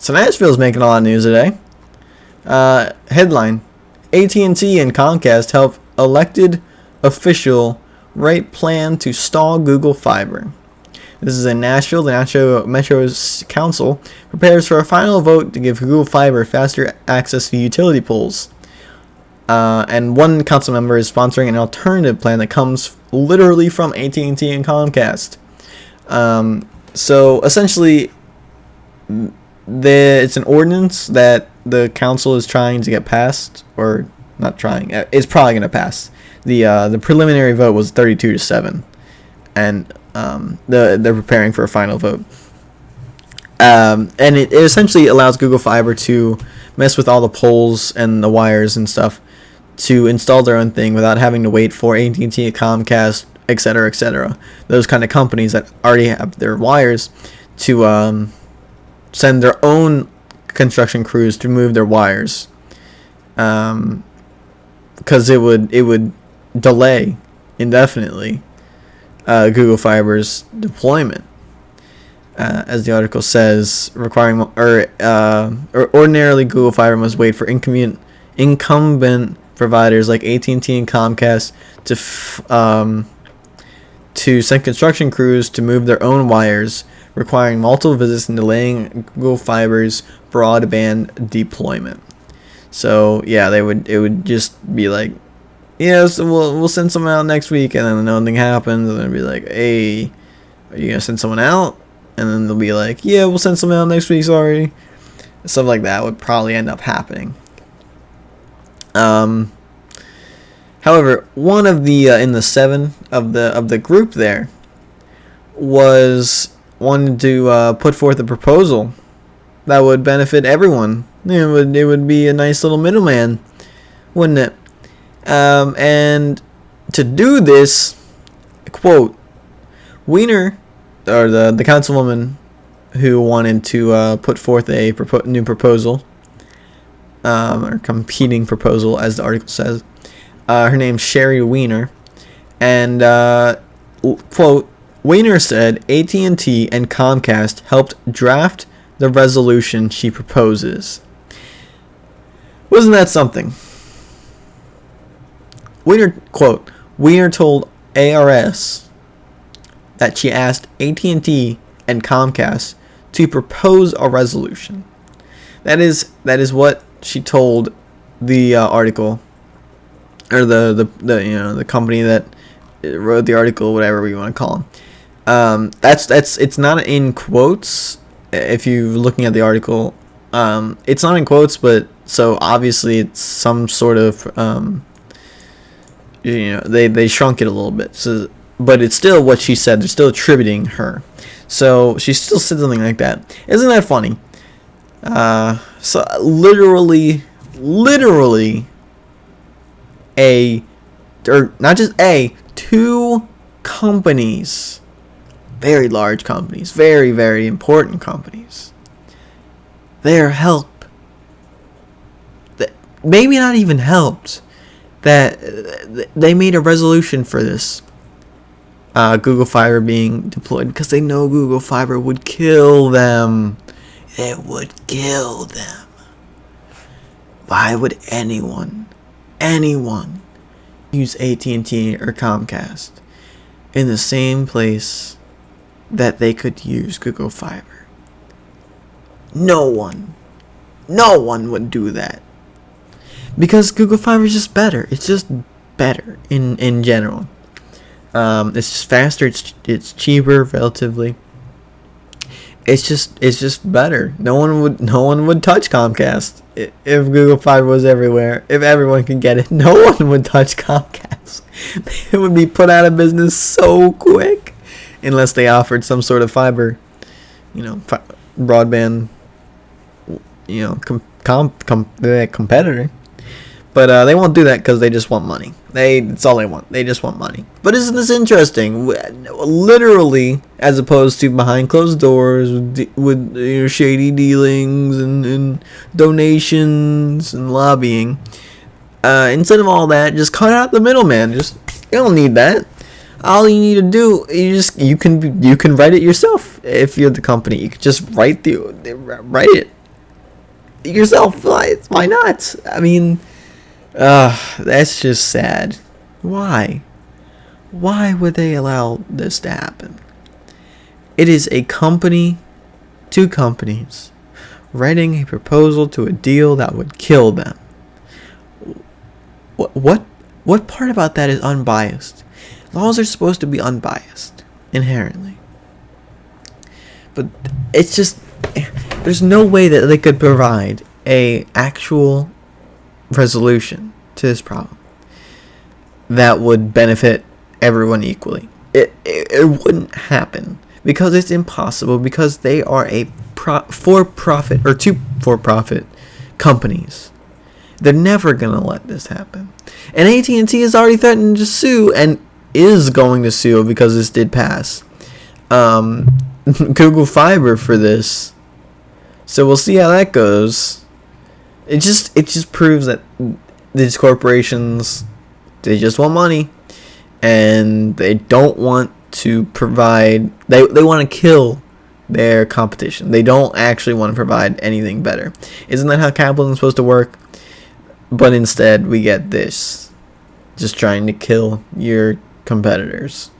So Nashville's making a lot of news today. Headline: AT&T and Comcast help elected official write plan to stall Google Fiber. This is in Nashville. The Nashville Metro Council prepares for a final vote to give Google Fiber faster access to utility poles. And one council member is sponsoring an alternative plan that comes literally from AT&T and Comcast. So essentially, it's an ordinance that the council is trying to get passed, or not trying. It's probably going to pass. The preliminary vote was 32-7, and they're preparing for a final vote. And it essentially allows Google Fiber to mess with all the poles and the wires and stuff to install their own thing without having to wait for AT&T, Comcast, etc. Those kind of companies that already have their wires to send their own construction crews to move their wires, because it would delay indefinitely Google Fiber's deployment. As the article says, ordinarily Google Fiber must wait for incumbent providers like AT&T and Comcast to send construction crews to move their own wires, requiring multiple visits and delaying Google Fiber's broadband deployment. So yeah, it would just be like, yes, we'll send someone out next week, and then nothing happens, and then be like, hey, are you gonna send someone out? And then they'll be like, yeah, we'll send someone out next week, sorry. Stuff like that would probably end up happening. However, one of the in the 7 of the group there wanted to put forth a proposal that would benefit everyone. It would be a nice little middleman, wouldn't it? And to do this, quote, Wiener, or the councilwoman who wanted to put forth a new proposal, or competing proposal, as the article says. Her name's Sherry Wiener, and quote, Wiener said AT&T and Comcast helped draft the resolution she proposes. Wasn't that something? Wiener told ARS that she asked AT&T and Comcast to propose a resolution. That is what she told the article, or the company that wrote the article, whatever we want to call them. It's not in quotes. If you're looking at the article, it's not in quotes, but so obviously it's some sort of they shrunk it a little bit. So, but it's still what she said. They're still attributing her. So she still said something like that. Isn't that funny? So literally, two companies, very large companies, very, very important companies, their help, maybe not even helped, that they made a resolution for this Google Fiber being deployed, because they know Google Fiber would kill them. It would kill them. Why would anyone use AT&T or Comcast in the same place that they could use Google Fiber? No one would do that, because Google Fiber is just better. It's just better in general. It's just faster. It's cheaper relatively. It's just better. No one would touch Comcast if Google Fiber was everywhere. If everyone could get it, no one would touch Comcast. It would be put out of business so quick, unless they offered some sort of fiber, broadband, competitor. But they won't do that because they just want money. That's all they want. They just want money. But isn't this interesting? Literally, as opposed to behind closed doors with shady dealings and donations and lobbying. Instead of all that, just cut out the middleman. You don't need that. All you need to do, you can write it yourself. If you're the company, you can just write it. yourself. Why not? I mean, that's just sad. Why? Why would they allow this to happen? It is a company, two companies, writing a proposal to a deal that would kill them. What part about that is unbiased? Laws are supposed to be unbiased, inherently. But it's just, there's no way that they could provide a actual resolution to this problem that would benefit everyone equally. It wouldn't happen because it's impossible, because they are a for-profit or two for-profit companies. They're never gonna let this happen. And AT&T has already threatened to sue and is going to sue because this did pass Google Fiber for this. So we'll see how that goes. It just proves that these corporations, they just want money, and they don't want to provide, they want to kill their competition. They don't actually want to provide anything better. Isn't that how capitalism is supposed to work? But instead we get this, just trying to kill your competitors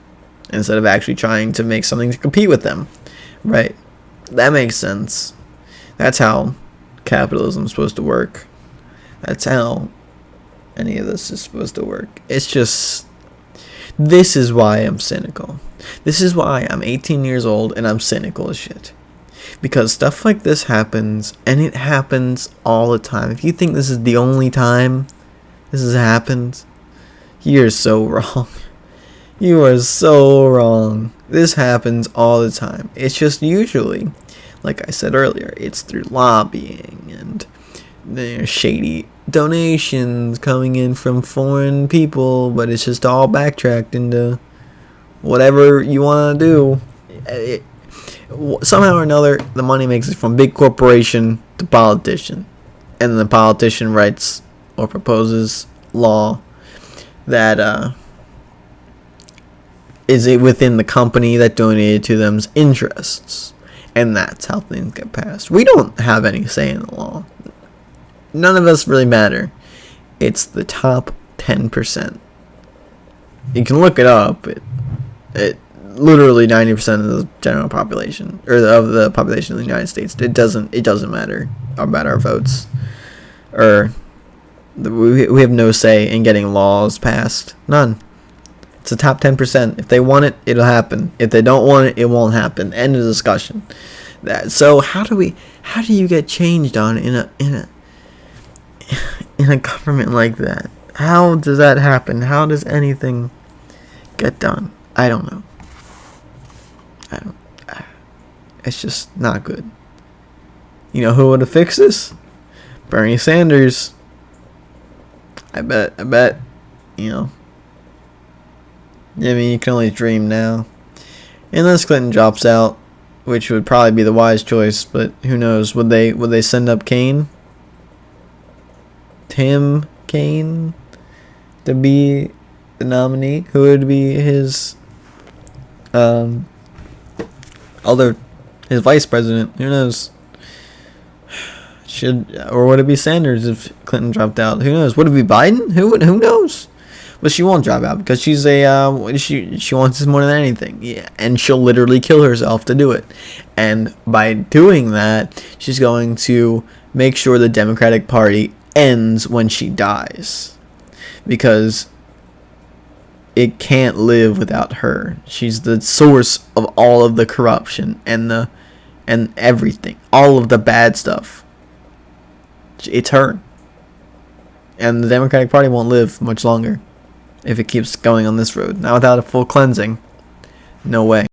instead of actually trying to make something to compete with them. Right? That makes sense. That's how capitalism is supposed to work. That's how any of this is supposed to work. It's just, this is why I'm cynical. This is why I'm 18 years old and I'm cynical as shit. Because stuff like this happens, and it happens all the time. If you think this is the only time this has happened, you're so wrong. You are so wrong. This happens all the time. It's just usually, like I said earlier, it's through lobbying and there's shady donations coming in from foreign people, but it's just all backtracked into whatever you want to do. Somehow or another, the money makes it from big corporation to politician, and then the politician writes or proposes law that is it within the company that donated to them's interests, and that's how things get passed. We don't have any say in the law. None of us really matter. It's the top 10%. You can look it up. It literally 90% of the general population, or of the population of the United States. It doesn't matter about our votes, or we have no say in getting laws passed. None. It's the top 10%. If they want it, it'll happen. If they don't want it, it won't happen. End of discussion. So how do you get changed on in a government like that? How does that happen? How does anything get done? I don't know. It's just not good. You know who would have fixed this? Bernie Sanders. I bet, you know. I mean, you can only dream now. Unless Clinton drops out, which would probably be the wise choice, but who knows? Would they send up Kaine? Tim Kaine to be the nominee? Who would be his his vice president? Who knows? Or would it be Sanders if Clinton dropped out? Who knows? Would it be Biden? Who knows? But she won't drop out because she's she wants this more than anything. Yeah, and she'll literally kill herself to do it. And by doing that, she's going to make sure the Democratic Party ends when she dies, because it can't live without her. She's the source of all of the corruption and everything, all of the bad stuff. It's her. And the Democratic Party won't live much longer if it keeps going on this road. Not without a full cleansing. No way.